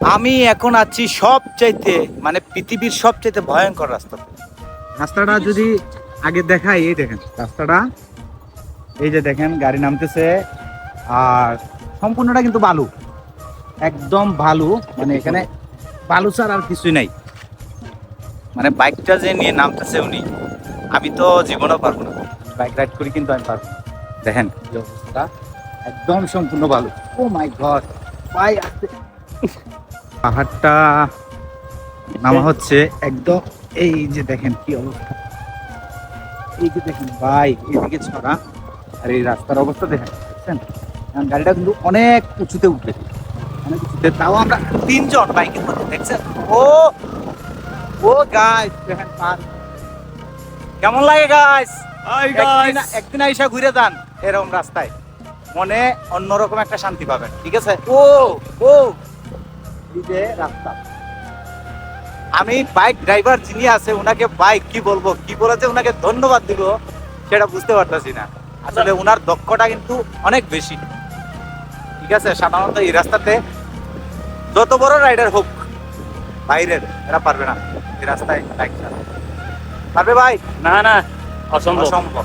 আমি এখন আছি সবচাইতে মানে পৃথিবীর সবচাইতে ভয়ঙ্কর রাস্তাতে। রাস্তাটা যদি আগে দেখাই, এই দেখেন রাস্তাটা, এই যে দেখেন গাড়ি নামতেছে, আর সম্পূর্ণটা কিন্তু বালু, একদম বালু, মানে এখানে বালু ছাড়া আর কিছুই নাই। মানে বাইকটা যে নিয়ে নামতেছে উনি, আমি তো জীবনেও পারবো না, বাইক রাইড করি কিন্তু আমি পারবো না। দেখেন কি অবস্থা, একদম সম্পূর্ণ বালু। ও মাই গড ভাই, আসতে পাহাড়টা নামা হচ্ছে একদম, এই যে দেখেন কি অবস্থা, এই যে দেখেন ভাই, এইদিকে ছড়া, আর এই রাস্তার অবস্থা দেখেন, দেখছেন? কারণ গাড়িটা কিন্তু অনেক উঁচুতে উঠবে, অনেক উঁচুতে, তাও আমরা তিনজন বাইকের মধ্যে, দেখছেন? ও ও গাইস দেখেন পার, কেমন লাগে গাইস? একদিন আইসা ঘুরে যান এরকম রাস্তায়, মনে অন্যরকম একটা শান্তি পাবেন, ঠিক আছে? ও ও এই যে রাস্তা, আমি বাইক ড্রাইভার যিনি আছে উনাকে বাইক কি বলবো, কি বলেছে উনাকে ধন্যবাদ দিব সেটা বুঝতে পারতেছি না। আসলে উনার দক্ষতা কিন্তু অনেক বেশি, ঠিক আছে? সাধারণত এই রাস্তাতে যত বড় রাইডার হোক বাইরের, এরা পারবে না এই রাস্তায় বাইক চালাতে। পারবে ভাই? না না, অসম্ভব। অসম্ভব।